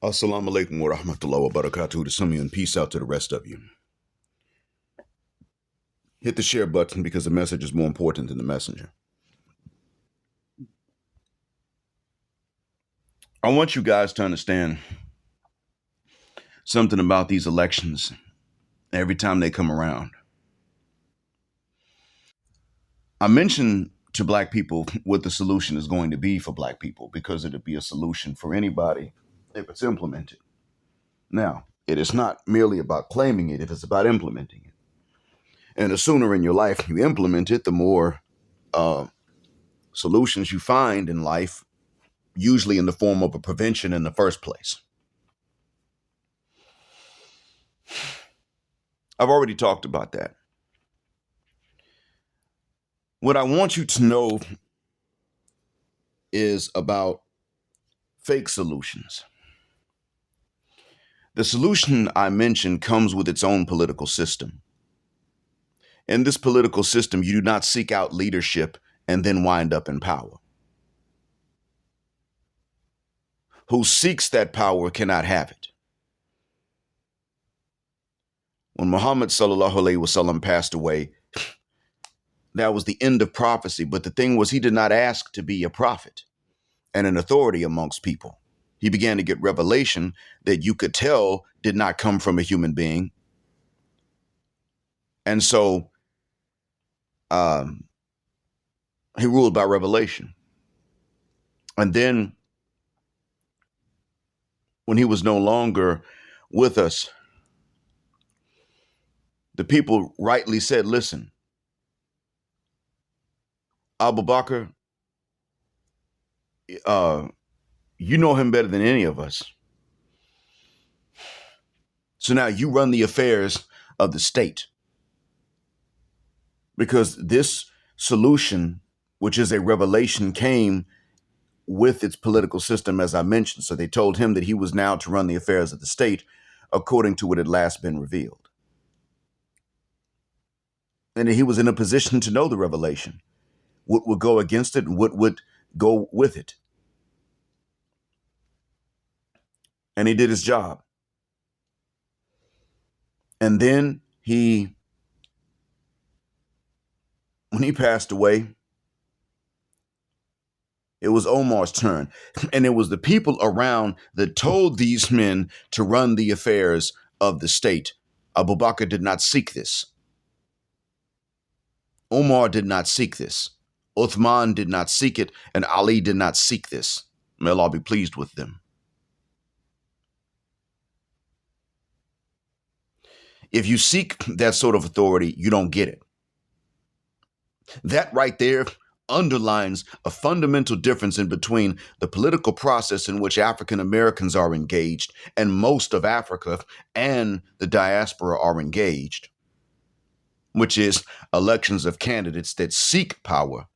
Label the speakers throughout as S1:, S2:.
S1: Assalamu alaikum wa rahmatullahi wa barakatuh to some of you, and peace out to the rest of you. Hit the share button because the message is more important than the messenger. I want you guys to understand something about these elections every time they come around. I mentioned to black people what the solution is going to be for black people because it'll be a solution for anybody if it's implemented. Now, it is not merely about claiming it, if it's about implementing it. And the sooner in your life you implement it, the more solutions you find in life, usually in the form of a prevention in the first place. I've already talked about that. What I want you to know is about fake solutions. The solution I mentioned comes with its own political system. In this political system, you do not seek out leadership and then wind up in power. Who seeks that power cannot have it. When Muhammad sallallahu alaihi wasallam passed away, that was the end of prophecy. But the thing was, he did not ask to be a prophet and an authority amongst people. He began to get revelation that you could tell did not come from a human being. And so he ruled by revelation. And then when he was no longer with us, the people rightly said, listen, Abu Bakr, you know him better than any of us. So now you run the affairs of the state. Because this solution, which is a revelation, came with its political system, as I mentioned. So they told him that he was now to run the affairs of the state according to what had last been revealed. And he was in a position to know the revelation, what would go against it and what would go with it. And he did his job. And then when he passed away, it was Omar's turn. And it was the people around that told these men to run the affairs of the state. Abu Bakr did not seek this. Omar did not seek this. Uthman did not seek it. And Ali did not seek this. May Allah be pleased with them. If you seek that sort of authority, you don't get it. That right there underlines a fundamental difference in between the political process in which African Americans are engaged and most of Africa and the diaspora are engaged, which is elections of candidates that seek power,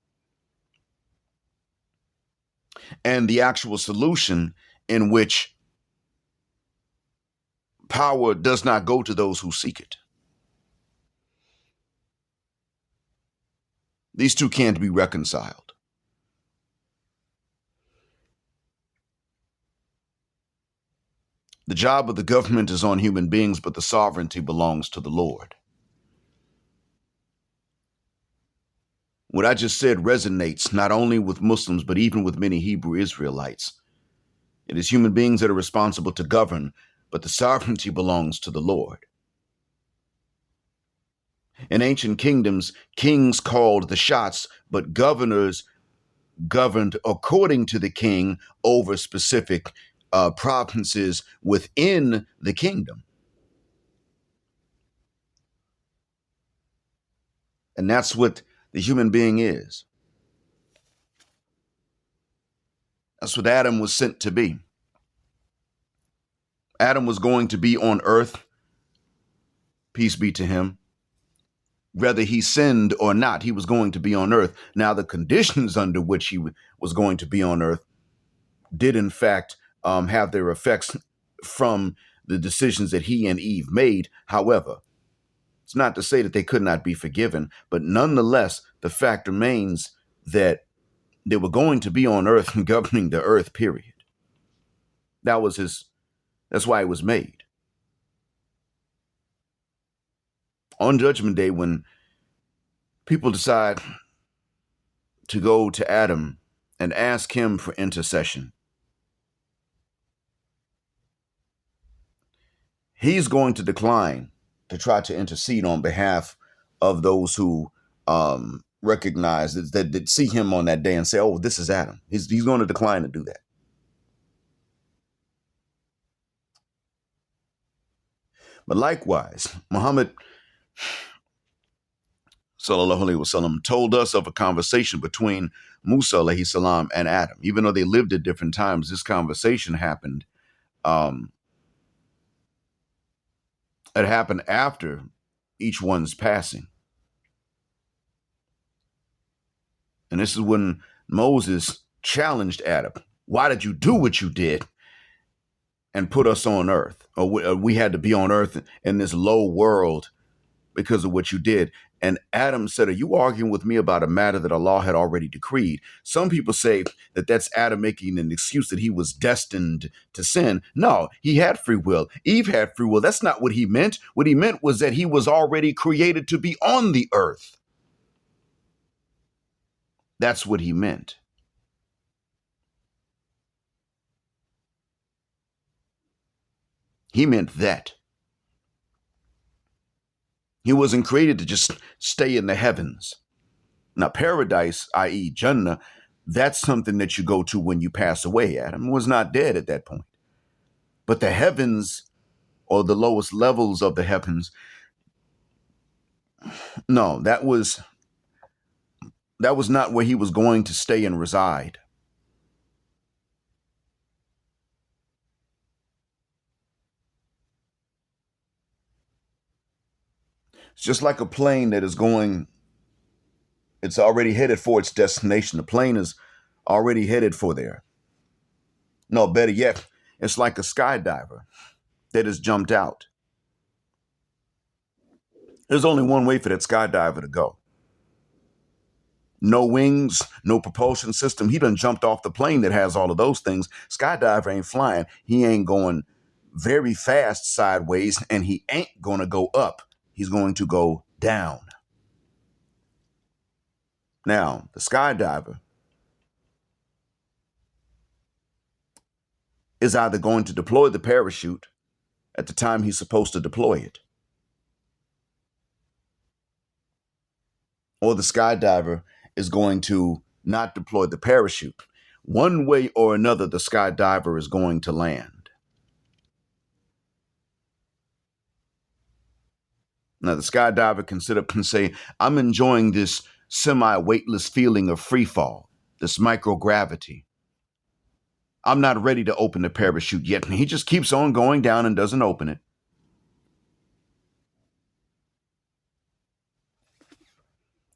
S1: and the actual solution in which power does not go to those who seek it. These two can't be reconciled. The job of the government is on human beings, but the sovereignty belongs to the Lord. What I just said resonates not only with Muslims, but even with many Hebrew Israelites. It is human beings that are responsible to govern, but the sovereignty belongs to the Lord. In ancient kingdoms, kings called the shots, but governors governed according to the king over specific provinces within the kingdom. And that's what the human being is. That's what Adam was sent to be. Adam was going to be on earth, peace be to him. Whether he sinned or not, he was going to be on earth. Now, the conditions under which he was going to be on earth did, in fact, have their effects from the decisions that he and Eve made. However, it's not to say that they could not be forgiven, but nonetheless, the fact remains that they were going to be on earth and governing the earth, period. That was his That's why it was made. On Judgment Day, when people decide to go to Adam and ask him for intercession, he's going to decline to try to intercede on behalf of those who recognize that see him on that day and say, oh, this is Adam. He's going to decline to do that. But likewise, Muhammad sallallahu alaihi wasallam told us of a conversation between Musa alayhi salam and Adam. Even though they lived at different times, this conversation happened. It happened after each one's passing. And this is when Moses challenged Adam. Why did you do what you did and put us on earth? Or we had to be on earth in this low world because of what you did. And Adam said, are you arguing with me about a matter that Allah had already decreed? Some people say that that's Adam making an excuse that he was destined to sin. No, he had free will. Eve had free will. That's not what he meant. What he meant was that he was already created to be on the earth. That's what he meant. He meant that. He wasn't created to just stay in the heavens. Now, paradise, i.e. Jannah, that's something that you go to when you pass away. Adam was not dead at that point. But the heavens, or the lowest levels of the heavens, no, that was not where he was going to stay and reside. It's just like a plane that is going, it's already headed for its destination. The plane is already headed for there. No, better yet, it's like a skydiver that has jumped out. There's only one way for that skydiver to go. No wings, no propulsion system. He done jumped off the plane that has all of those things. Skydiver ain't flying. He ain't going very fast sideways, and he ain't going to go up. He's going to go down. Now, the skydiver is either going to deploy the parachute at the time he's supposed to deploy it, or the skydiver is going to not deploy the parachute. One way or another, the skydiver is going to land. Now, the skydiver can sit up and say, I'm enjoying this semi-weightless feeling of free fall, this microgravity. I'm not ready to open the parachute yet. And he just keeps on going down and doesn't open it.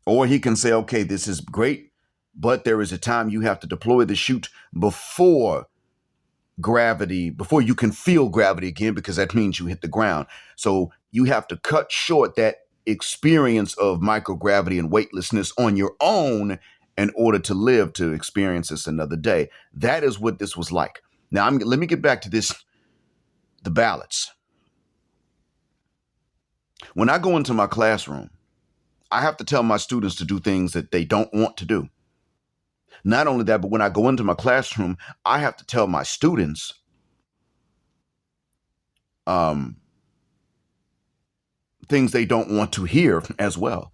S1: Or he can say, okay, this is great, but there is a time you have to deploy the chute before gravity, before you can feel gravity again, because that means you hit the ground. So you have to cut short that experience of microgravity and weightlessness on your own in order to live to experience this another day. That is what this was like. Now, let me get back to this, the ballots. When I go into my classroom, I have to tell my students to do things that they don't want to do. Not only that, but when I go into my classroom, I have to tell my students things they don't want to hear as well.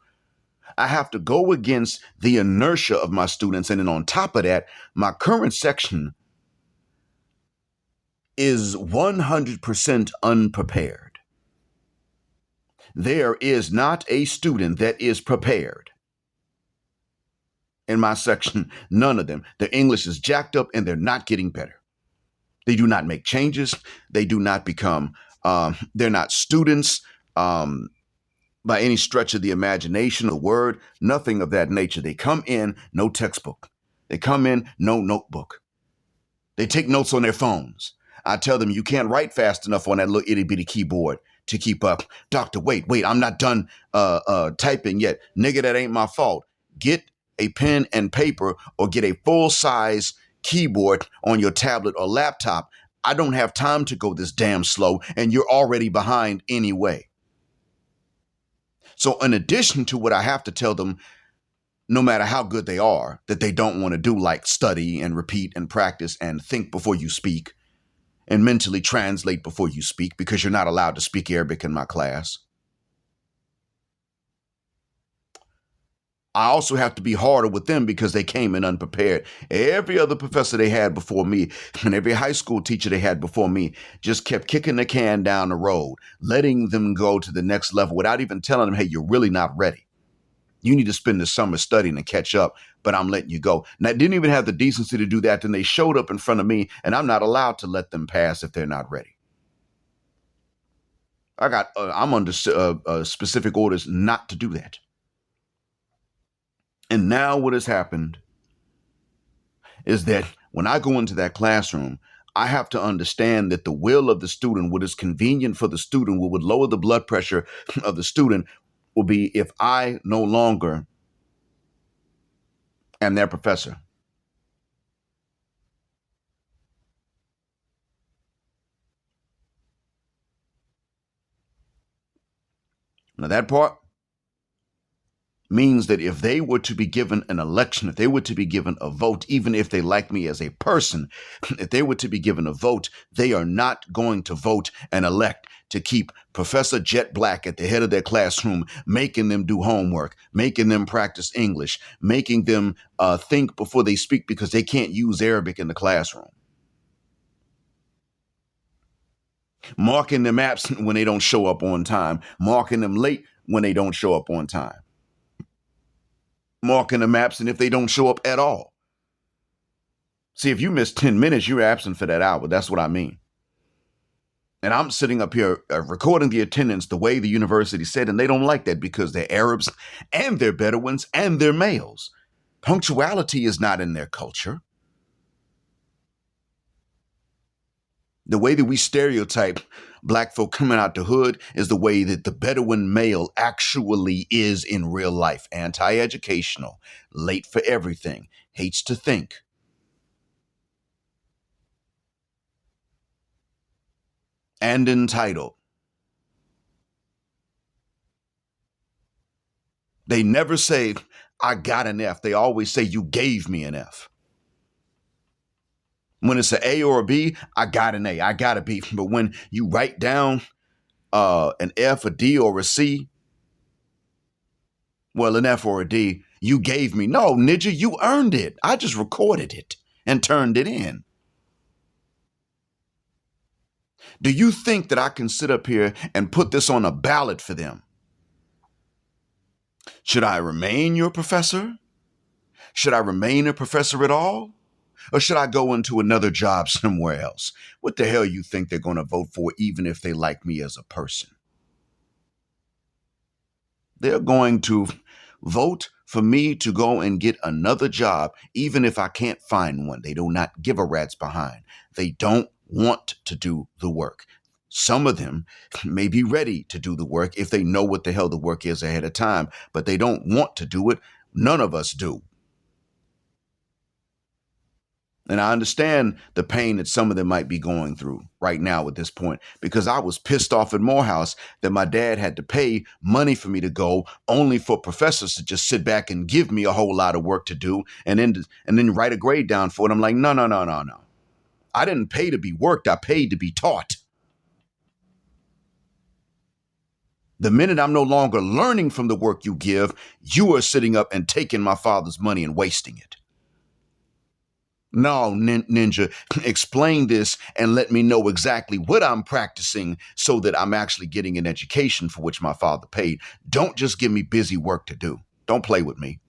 S1: I have to go against the inertia of my students. And then on top of that, my current section is 100% unprepared. There is not a student that is prepared in my section. None of them. Their English is jacked up and they're not getting better. They do not make changes. They do not become, they're not students by any stretch of the imagination or word, nothing of that nature. They come in, no textbook. They come in, no notebook. They take notes on their phones. I tell them, you can't write fast enough on that little itty bitty keyboard to keep up. Doctor, wait, I'm not done typing yet. Nigga, that ain't my fault. Get a pen and paper or get a full size keyboard on your tablet or laptop. I don't have time to go this damn slow, and you're already behind anyway. So in addition to what I have to tell them, no matter how good they are, that they don't want to do, like study and repeat and practice and think before you speak and mentally translate before you speak, because you're not allowed to speak Arabic in my class. I also have to be harder with them because they came in unprepared. Every other professor they had before me and every high school teacher they had before me just kept kicking the can down the road, letting them go to the next level without even telling them, hey, you're really not ready. You need to spend the summer studying and catch up, but I'm letting you go. And I didn't even have the decency to do that. Then they showed up in front of me, and I'm not allowed to let them pass if they're not ready. I'm under specific orders not to do that. And now what has happened is that when I go into that classroom, I have to understand that the will of the student, what is convenient for the student, what would lower the blood pressure of the student, will be if I no longer am their professor. Now that part means that if they were to be given an election, if they were to be given a vote, even if they like me as a person, if they were to be given a vote, they are not going to vote and elect to keep Professor Jet Black at the head of their classroom, making them do homework, making them practice English, making them think before they speak because they can't use Arabic in the classroom. Marking them absent when they don't show up on time, marking them late when they don't show up on time, marking them absent if they don't show up at all. See, if you miss 10 minutes, you're absent for that hour. That's what I mean. And I'm sitting up here recording the attendance the way the university said, and they don't like that because they're Arabs and they're Bedouins and they're males. Punctuality is not in their culture. The way that we stereotype black folk coming out the hood is the way that the Bedouin male actually is in real life. Anti-educational, late for everything, hates to think. And entitled. They never say, I got an F. They always say, you gave me an F. When it's an A or a B, I got an A, I got a B. But when you write down an F, a D, or a C, well, an F or a D, you gave me. No, ninja, you earned it. I just recorded it and turned it in. Do you think that I can sit up here and put this on a ballot for them? Should I remain your professor? Should I remain a professor at all? Or should I go into another job somewhere else? What the hell you think they're going to vote for, even if they like me as a person? They're going to vote for me to go and get another job, even if I can't find one. They do not give a rat's behind. They don't want to do the work. Some of them may be ready to do the work if they know what the hell the work is ahead of time, but they don't want to do it. None of us do. And I understand the pain that some of them might be going through right now at this point, because I was pissed off at Morehouse that my dad had to pay money for me to go, only for professors to just sit back and give me a whole lot of work to do and then write a grade down for it. I'm like, no. I didn't pay to be worked. I paid to be taught. The minute I'm no longer learning from the work you give, you are sitting up and taking my father's money and wasting it. No, Ninja, explain this and let me know exactly what I'm practicing so that I'm actually getting an education for which my father paid. Don't just give me busy work to do. Don't play with me.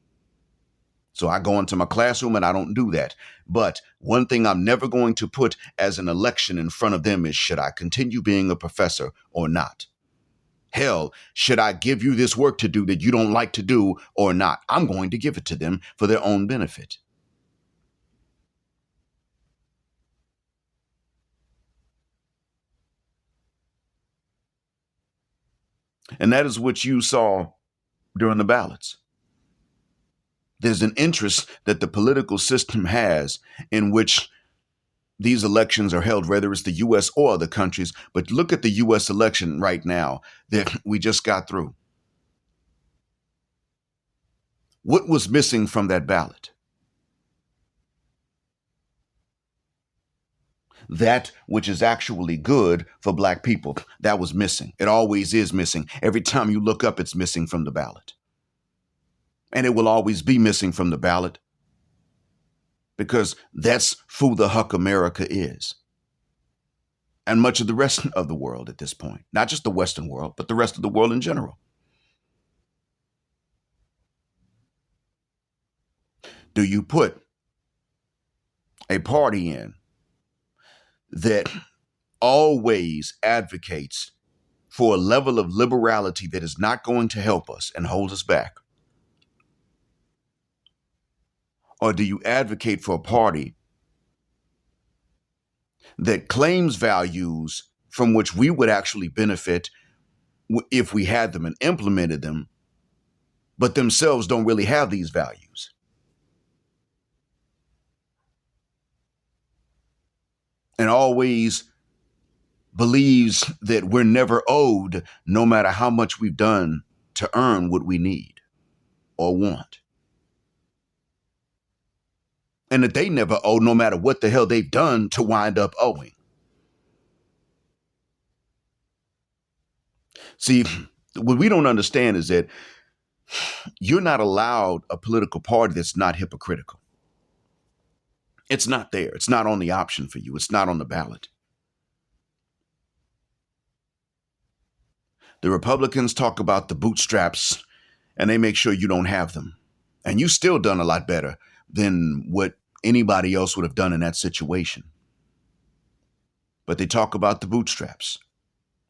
S1: So I go into my classroom and I don't do that. But one thing I'm never going to put as an election in front of them is, should I continue being a professor or not? Hell, should I give you this work to do that you don't like to do or not? I'm going to give it to them for their own benefit. And that is what you saw during the ballots. There's an interest that the political system has in which these elections are held, whether it's the U.S. or other countries. But look at the U.S. election right now that we just got through. What was missing from that ballot? That which is actually good for Black people. That was missing. It always is missing. Every time you look up, it's missing from the ballot. And it will always be missing from the ballot because that's who the huck America is. And much of the rest of the world at this point, not just the Western world, but the rest of the world in general. Do you put a party in that always advocates for a level of liberality that is not going to help us and hold us back? Or do you advocate for a party that claims values from which we would actually benefit if we had them and implemented them, but themselves don't really have these values? And always believes that we're never owed, no matter how much we've done to earn what we need or want. And that they never owe, no matter what the hell they've done to wind up owing. See, what we don't understand is that you're not allowed a political party that's not hypocritical. It's not there. It's not on the option for you. It's not on the ballot. The Republicans talk about the bootstraps and they make sure you don't have them. And you still done a lot better than what anybody else would have done in that situation. But they talk about the bootstraps.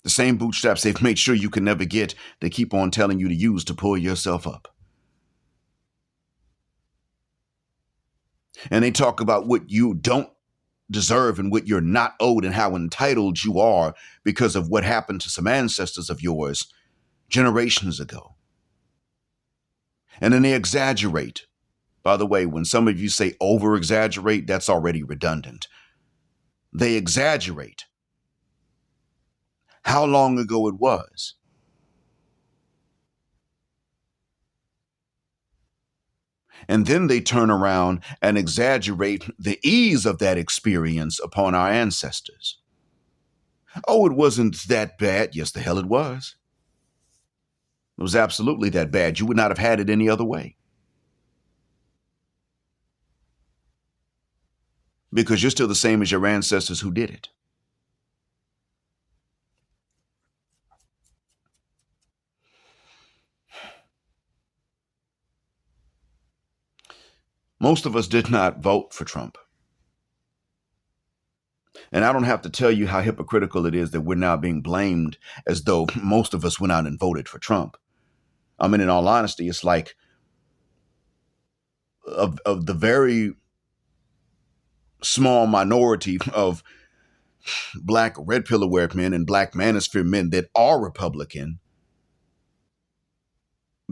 S1: The same bootstraps they've made sure you can never get, they keep on telling you to use to pull yourself up. And they talk about what you don't deserve and what you're not owed and how entitled you are because of what happened to some ancestors of yours generations ago. And then they exaggerate. By the way, when some of you say over exaggerate, that's already redundant. They exaggerate how long ago it was. And then they turn around and exaggerate the ease of that experience upon our ancestors. Oh, it wasn't that bad. Yes, the hell it was. It was absolutely that bad. You would not have had it any other way. Because you're still the same as your ancestors who did it. Most of us did not vote for Trump. And I don't have to tell you how hypocritical it is that we're now being blamed as though most of us went out and voted for Trump. I mean, in all honesty, it's like of the very small minority of Black red pill aware men and Black manosphere men that are Republican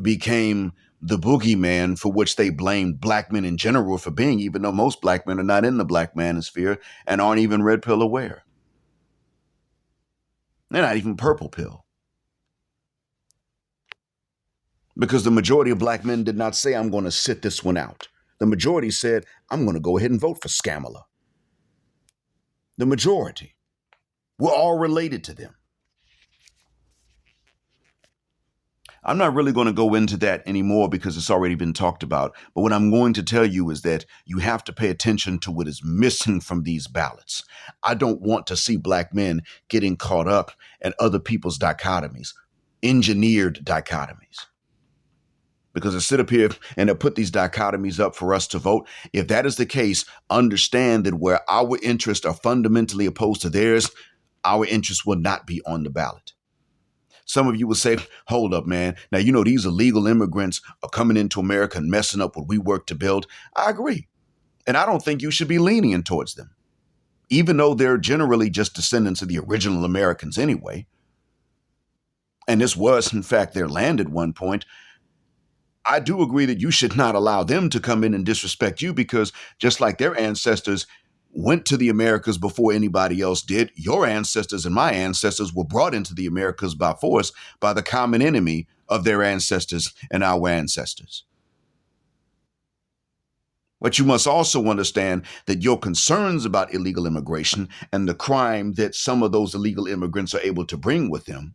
S1: became the boogeyman for which they blamed Black men in general for being, even though most Black men are not in the Black manosphere and aren't even red pill aware. They're not even purple pill. Because the majority of Black men did not say, I'm going to sit this one out. The majority said, I'm going to go ahead and vote for Scamala. The majority. We're all related to them. I'm not really going to go into that anymore because it's already been talked about. But what I'm going to tell you is that you have to pay attention to what is missing from these ballots. I don't want to see Black men getting caught up in other people's dichotomies, engineered dichotomies. Because they sit up here and they put these dichotomies up for us to vote. If that is the case, understand that where our interests are fundamentally opposed to theirs, our interests will not be on the ballot. Some of you will say, hold up, man. Now, you know, these illegal immigrants are coming into America and messing up what we work to build. I agree. And I don't think you should be lenient towards them, even though they're generally just descendants of the original Americans anyway. And this was, in fact, their land at one point. I do agree that you should not allow them to come in and disrespect you because just like their ancestors went to the Americas before anybody else did. Your ancestors and my ancestors were brought into the Americas by force by the common enemy of their ancestors and our ancestors. But you must also understand that your concerns about illegal immigration and the crime that some of those illegal immigrants are able to bring with them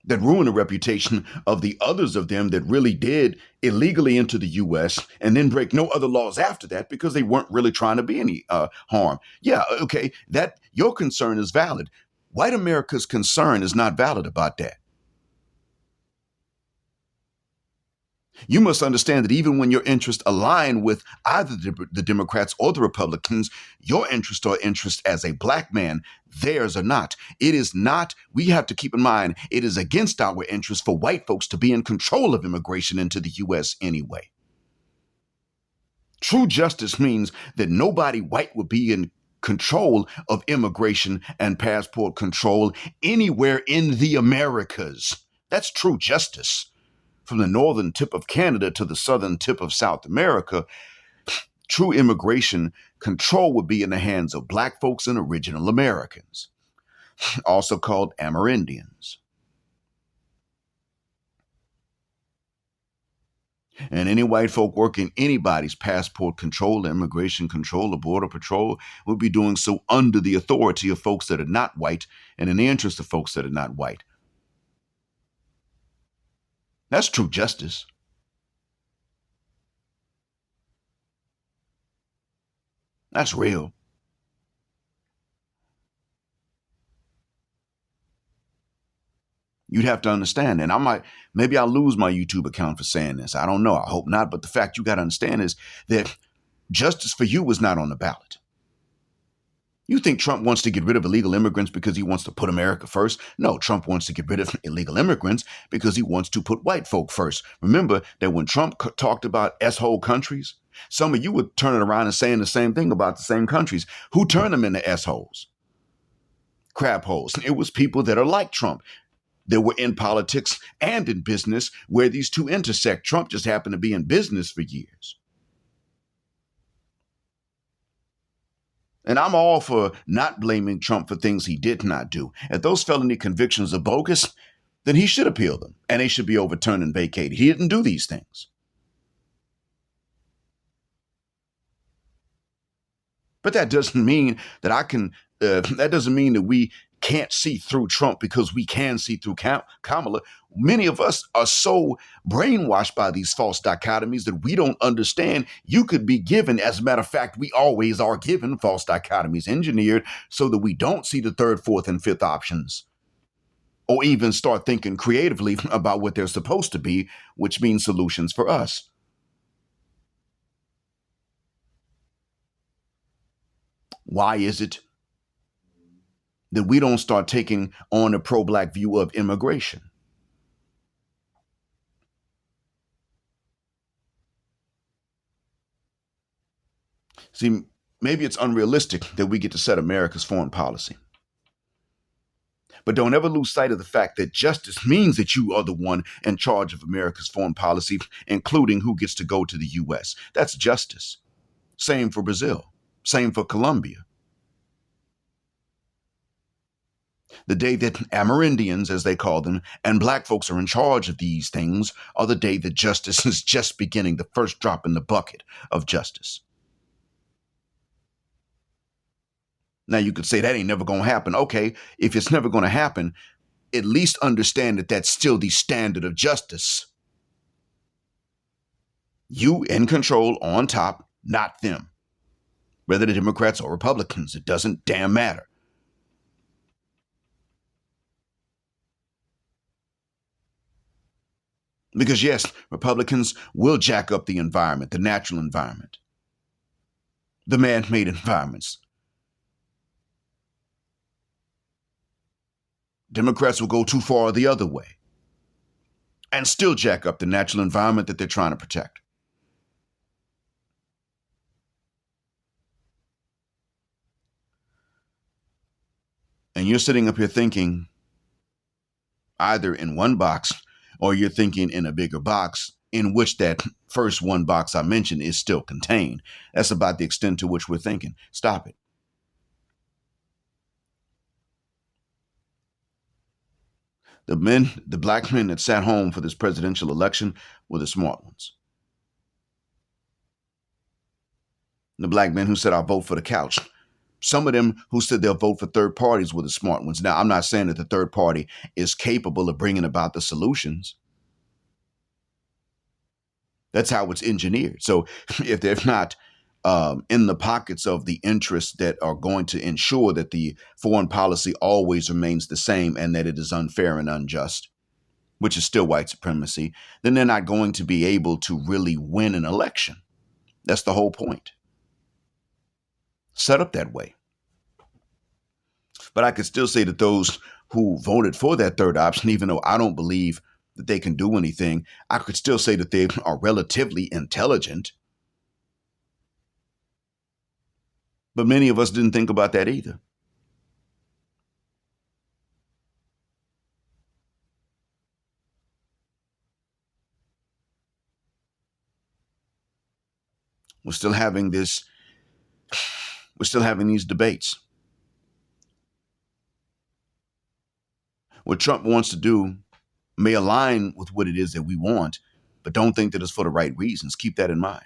S1: that ruin the reputation of the others of them that really did illegally into the U.S. and then break no other laws after that because they weren't really trying to be any harm. Yeah, okay, that your concern is valid. White America's concern is not valid about that. You must understand that even when your interests align with either the Democrats or the Republicans, your interests are interests as a black man. Theirs are not. It is not, we have to keep in mind, it is against our interest for white folks to be in control of immigration into the U.S. anyway. True justice means that nobody white would be in control of immigration and passport control anywhere in the Americas. That's true justice. From the northern tip of Canada to the southern tip of South America, true immigration control would be in the hands of black folks and original Americans, also called Amerindians. And any white folk working anybody's passport control, immigration control, or border patrol would be doing so under the authority of folks that are not white and in the interest of folks that are not white. That's true justice. That's real. You'd have to understand, and maybe I'll lose my YouTube account for saying this. I don't know. I hope not. But the fact you got to understand is that justice for you was not on the ballot. You think Trump wants to get rid of illegal immigrants because he wants to put America first? No, Trump wants to get rid of illegal immigrants because he wants to put white folk first. Remember that when Trump talked about S-hole countries, some of you were turning around and saying the same thing about the same countries. Who turned them into S-holes? Crab holes. It was people that are like Trump. That were in politics and in business where these two intersect. Trump just happened to be in business for years. And I'm all for not blaming Trump for things he did not do. If those felony convictions are bogus, then he should appeal them and they should be overturned and vacated. He didn't do these things. But that doesn't mean that that doesn't mean that we can't see through Trump because we can see through Kamala. Many of us are so brainwashed by these false dichotomies that we don't understand. You could be given, as a matter of fact, we always are given false dichotomies engineered so that we don't see the third, fourth, and fifth options, or even start thinking creatively about what they're supposed to be, which means solutions for us. Why is it that we don't start taking on a pro-black view of immigration? See, maybe it's unrealistic that we get to set America's foreign policy. But don't ever lose sight of the fact that justice means that you are the one in charge of America's foreign policy, including who gets to go to the U.S. That's justice. Same for Brazil. Same for Colombia. The day that Amerindians, as they call them, and black folks are in charge of these things are the day that justice is just beginning, the first drop in the bucket of justice. Now, you could say that ain't never going to happen. Okay, if it's never going to happen, at least understand that that's still the standard of justice. You in control, on top, not them. Whether the Democrats or Republicans, it doesn't damn matter. Because yes, Republicans will jack up the environment, the natural environment, the man-made environments. Democrats will go too far the other way and still jack up the natural environment that they're trying to protect. And you're sitting up here thinking either in one box or you're thinking in a bigger box in which that first one box I mentioned is still contained. That's about the extent to which we're thinking. Stop it. The black men that sat home for this presidential election were the smart ones. The black men who said, I'll vote for the couch. Some of them who said they'll vote for third parties were the smart ones. Now, I'm not saying that the third party is capable of bringing about the solutions. That's how it's engineered. So if they're not in the pockets of the interests that are going to ensure that the foreign policy always remains the same and that it is unfair and unjust, which is still white supremacy, then they're not going to be able to really win an election. That's the whole point. Set up that way. But I could still say that those who voted for that third option, even though I don't believe that they can do anything, I could still say that they are relatively intelligent. But many of us didn't think about that either. We're still having these debates. What Trump wants to do may align with what it is that we want, but don't think that it's for the right reasons. Keep that in mind.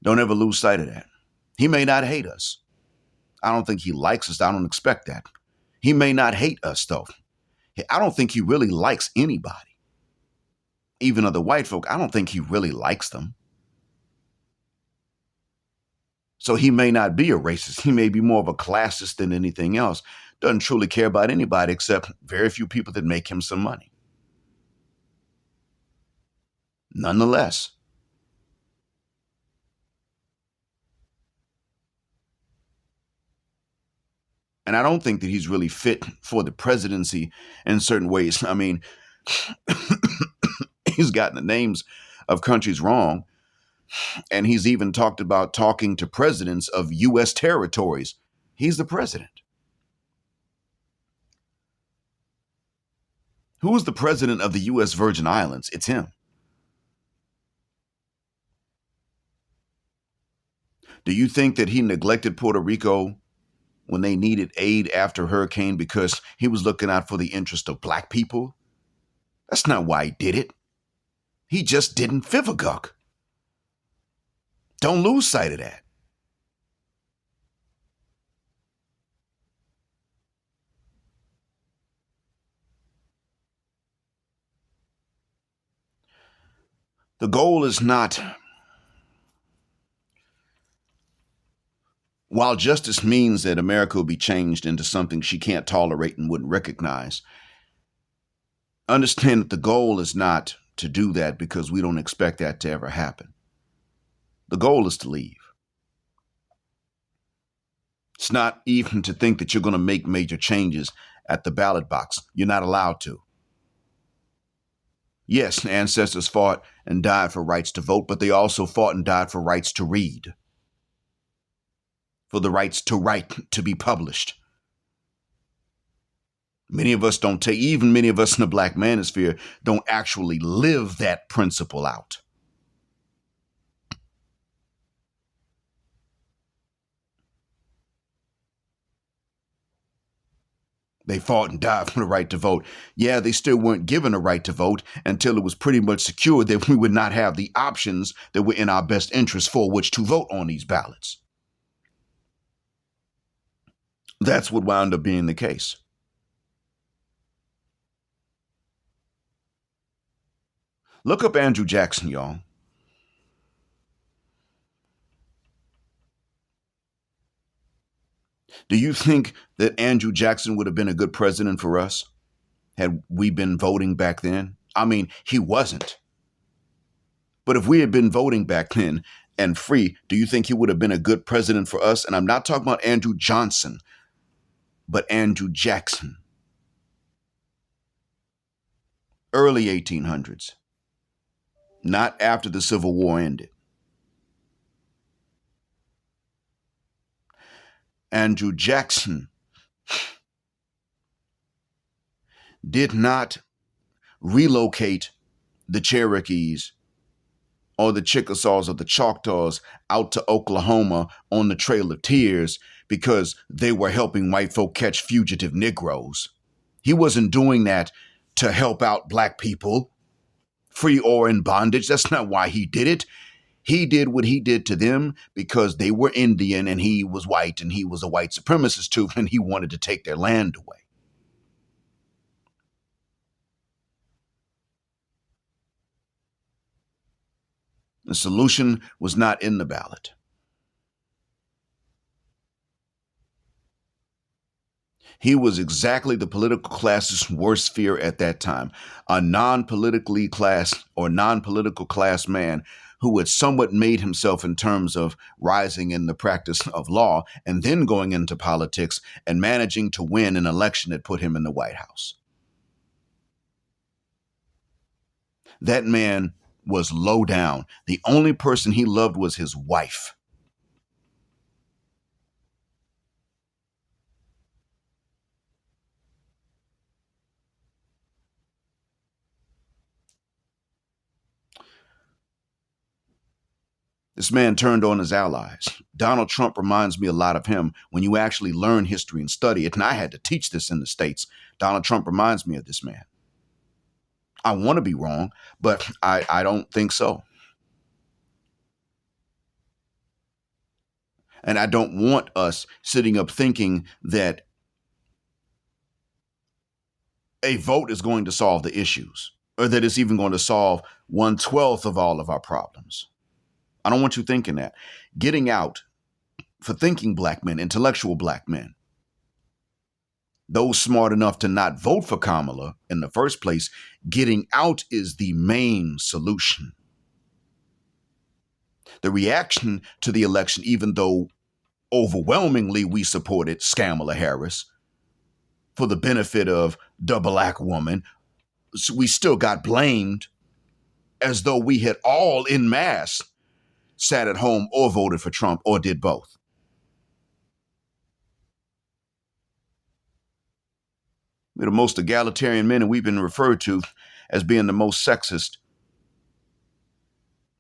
S1: Don't ever lose sight of that. He may not hate us. I don't think he likes us. I don't expect that. He may not hate us, though. I don't think he really likes anybody. Even other white folk, I don't think he really likes them. So he may not be a racist. He may be more of a classist than anything else. Doesn't truly care about anybody except very few people that make him some money. Nonetheless, and I don't think that he's really fit for the presidency in certain ways. I mean, he's gotten the names of countries wrong. And he's even talked about talking to presidents of U.S. territories. He's the president. Who's the president of the U.S. Virgin Islands? It's him. Do you think that he neglected Puerto Rico when they needed aid after hurricane because he was looking out for the interest of black people? That's not why he did it. He just didn't fivagog. Don't lose sight of that. The goal is not, while justice means that America will be changed into something she can't tolerate and wouldn't recognize, understand that the goal is not to do that because we don't expect that to ever happen. The goal is to leave. It's not even to think that you're going to make major changes at the ballot box. You're not allowed to. Yes, ancestors fought and died for rights to vote, but they also fought and died for rights to read, for the rights to write, to be published. Many of us don't take, even many of us in the Black Manosphere don't actually live that principle out. They fought and died for the right to vote. Yeah, they still weren't given a right to vote until it was pretty much secured that we would not have the options that were in our best interest for which to vote on these ballots. That's what wound up being the case. Look up Andrew Jackson, y'all. Do you think that Andrew Jackson would have been a good president for us had we been voting back then? I mean, he wasn't. But if we had been voting back then and free, do you think he would have been a good president for us? And I'm not talking about Andrew Johnson, but Andrew Jackson. Early 1800s, not after the Civil War ended. Andrew Jackson did not relocate the Cherokees or the Chickasaws or the Choctaws out to Oklahoma on the Trail of Tears because they were helping white folk catch fugitive Negroes. He wasn't doing that to help out black people, free or in bondage. That's not why he did it. He did what he did to them because they were Indian and he was white and he was a white supremacist too, and he wanted to take their land away. The solution was not in the ballot. He was exactly the political class's worst fear at that time, a non-politically class or non-political class man who had somewhat made himself in terms of rising in the practice of law and then going into politics and managing to win an election that put him in the White House. That man was low down. The only person he loved was his wife. This man turned on his allies. Donald Trump reminds me a lot of him when you actually learn history and study it. And I had to teach this in the States. Donald Trump reminds me of this man. I want to be wrong, but I don't think so. And I don't want us sitting up thinking that a vote is going to solve the issues or that it's even going to solve 1/12 of all of our problems. I don't want you thinking that. Getting out for thinking black men, intellectual black men, those smart enough to not vote for Kamala in the first place, getting out is the main solution. The reaction to the election, even though overwhelmingly we supported Kamala Harris for the benefit of the black woman, we still got blamed as though we had all en masse sat at home or voted for Trump or did both. We're the most egalitarian men, and we've been referred to as being the most sexist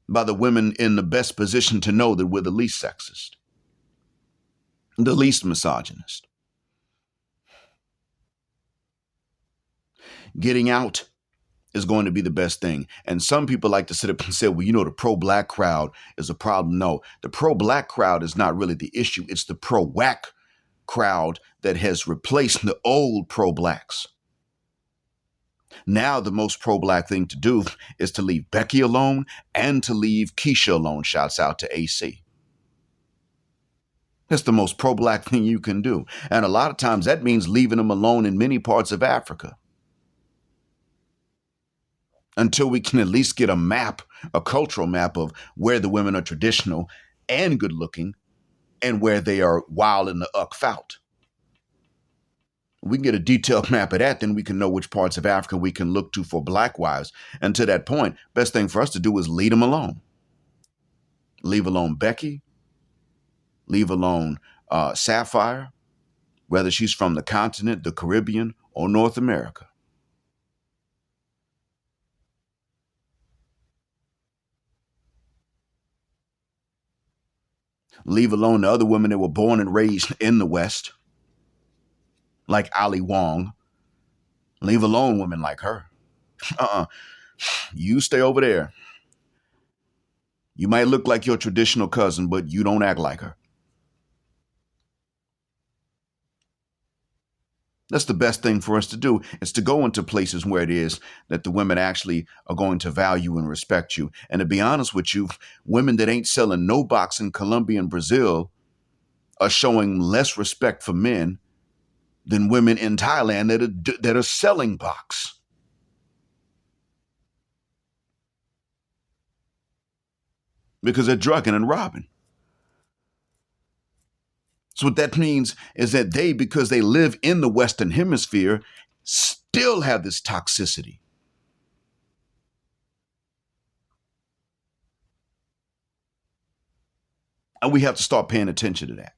S1: by the women in the best position to know that we're the least sexist, the least misogynist. Getting out is going to be the best thing. And some people like to sit up and say, well, the pro-black crowd is a problem. No, the pro-black crowd is not really the issue. It's the pro-whack crowd that has replaced the old pro-blacks. Now the most pro-black thing to do is to leave Becky alone and to leave Keisha alone. Shouts out to AC. That's the most pro-black thing you can do. And a lot of times that means leaving them alone in many parts of Africa until we can at least get a map, a cultural map of where the women are traditional and good looking and where they are wild in the fout. We can get a detailed map of that, then we can know which parts of Africa we can look to for black wives. And to that point, best thing for us to do is leave them alone. Leave alone Becky. Leave alone Sapphire, whether she's from the continent, the Caribbean, or North America. Leave alone the other women that were born and raised in the West, like Ali Wong. Leave alone women like her. You stay over there. You might look like your traditional cousin, but you don't act like her. That's the best thing for us to do, is to go into places where it is that the women actually are going to value and respect you. And to be honest with you, women that ain't selling no box in Colombia and Brazil are showing less respect for men than women in Thailand that are selling box. Because they're drugging and robbing. So what that means is that they, because they live in the Western Hemisphere, still have this toxicity. And we have to start paying attention to that.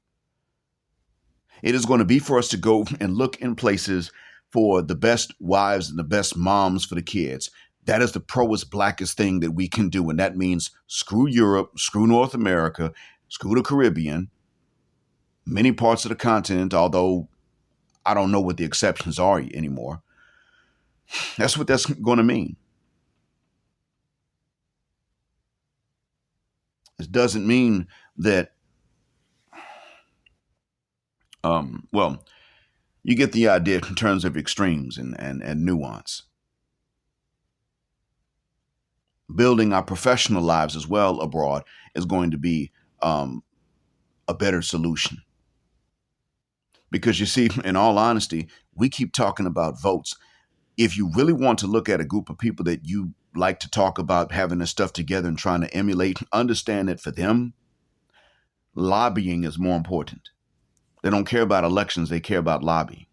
S1: It is going to be for us to go and look in places for the best wives and the best moms for the kids. That is the proest, blackest thing that we can do. And that means screw Europe, screw North America, screw the Caribbean, many parts of the continent, although I don't know what the exceptions are anymore. That's what that's going to mean. It doesn't mean that, well, you get the idea in terms of extremes and nuance. Building our professional lives as well abroad is going to be a better solution. Because you see, in all honesty, we keep talking about votes. If you really want to look at a group of people that you like to talk about having their stuff together and trying to emulate, understand that for them, lobbying is more important. They don't care about elections, they care about lobbying.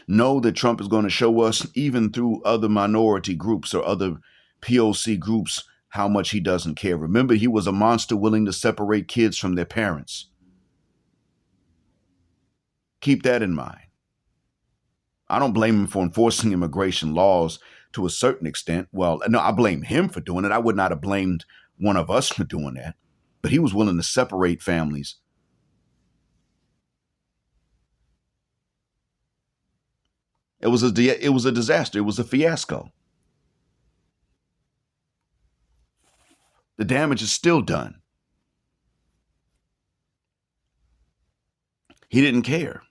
S1: Know that Trump is going to show us, even through other minority groups or other POC groups, how much he doesn't care. Remember, he was a monster willing to separate kids from their parents. Keep that in mind. I don't blame him for enforcing immigration laws to a certain extent. Well, no, I blame him for doing it. I would not have blamed one of us for doing that. But he was willing to separate families. It was a disaster. It was a fiasco. The damage is still done. He didn't care.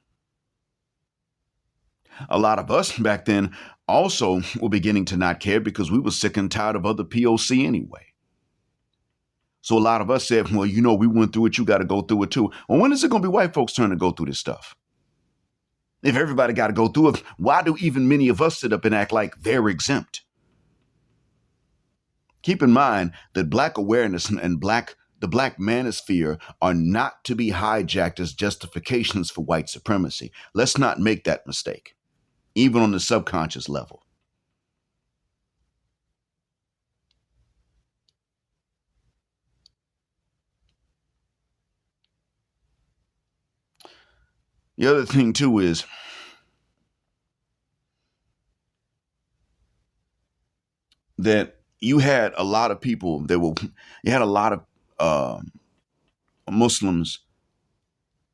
S1: A lot of us back then also were beginning to not care because we were sick and tired of other POC anyway. So a lot of us said, well, you know, we went through it. You got to go through it too. Well, when is it going to be white folks' turn to go through this stuff? If everybody got to go through it, why do even many of us sit up and act like they're exempt? Keep in mind that Black awareness and the Black manosphere are not to be hijacked as justifications for white supremacy. Let's not make that mistake, even on the subconscious level. The other thing too is that you had a lot of people you had a lot of Muslims,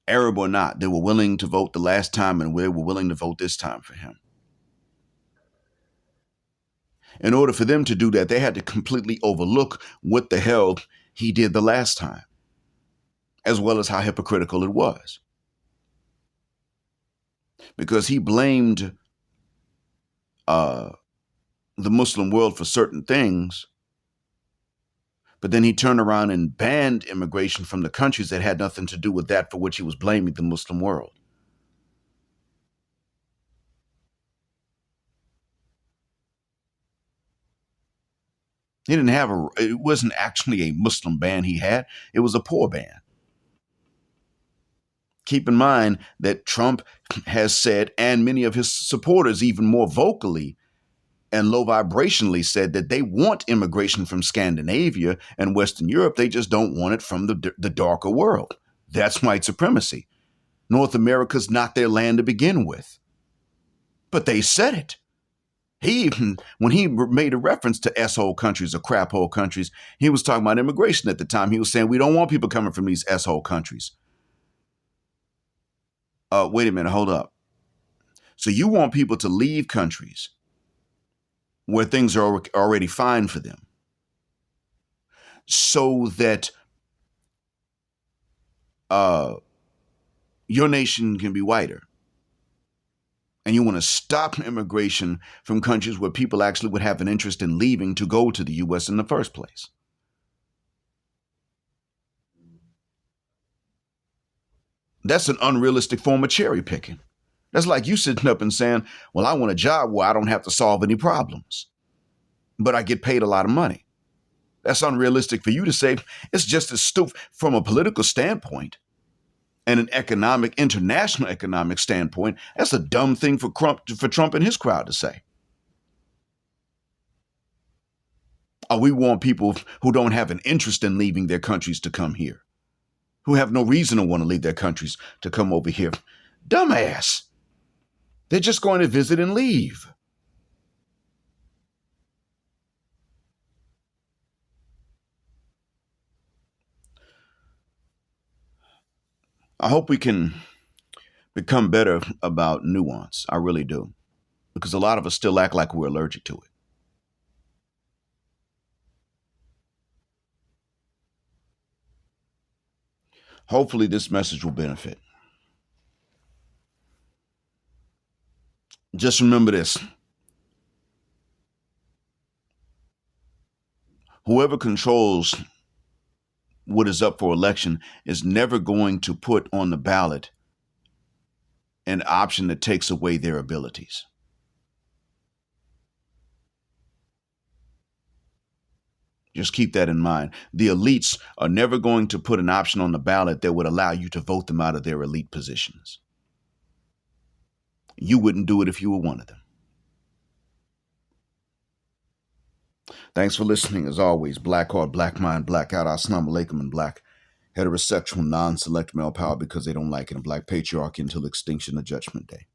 S1: Arab or not, they were willing to vote the last time and they were willing to vote this time for him. In order for them to do that, they had to completely overlook what the hell he did the last time, as well as how hypocritical it was. Because he blamed the Muslim world for certain things, but then he turned around and banned immigration from the countries that had nothing to do with that for which he was blaming the Muslim world. He didn't have it wasn't actually a Muslim ban he had. It was a poor ban. Keep in mind that Trump has said, and many of his supporters even more vocally and low vibrationally said, that they want immigration from Scandinavia and Western Europe. They just don't want it from the darker world. That's white supremacy. North America's not their land to begin with. But they said it. He even, when he made a reference to S-hole countries or crap hole countries, he was talking about immigration at the time. He was saying, we don't want people coming from these S-hole countries. Wait a minute, hold up. So you want people to leave countries where things are already fine for them so that your nation can be whiter. And you want to stop immigration from countries where people actually would have an interest in leaving to go to the U.S. in the first place. That's an unrealistic form of cherry picking. That's like you sitting up and saying, well, I want a job where I don't have to solve any problems, but I get paid a lot of money. That's unrealistic for you to say. It's just as stupid from a political standpoint and an international economic standpoint. That's a dumb thing for Trump and his crowd to say. Or we want people who don't have an interest in leaving their countries to come here, who have no reason to want to leave their countries to come over here. Dumbass. They're just going to visit and leave. I hope we can become better about nuance. I really do. Because a lot of us still act like we're allergic to it. Hopefully this message will benefit. Just remember this. Whoever controls what is up for election is never going to put on the ballot an option that takes away their abilities. Just keep that in mind. The elites are never going to put an option on the ballot that would allow you to vote them out of their elite positions. You wouldn't do it if you were one of them. Thanks for listening. As always, Black Heart, Black Mind, Black Out, Assalamu Alaikum, and Black heterosexual, non-select male power because they don't like it, and Black patriarchy until extinction of Judgment Day.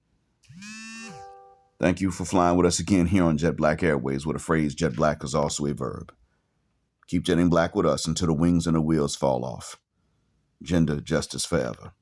S1: Thank you for flying with us again here on Jet Black Airways, where the phrase Jet Black is also a verb. Keep jetting black with us until the wings and the wheels fall off. Gender justice forever.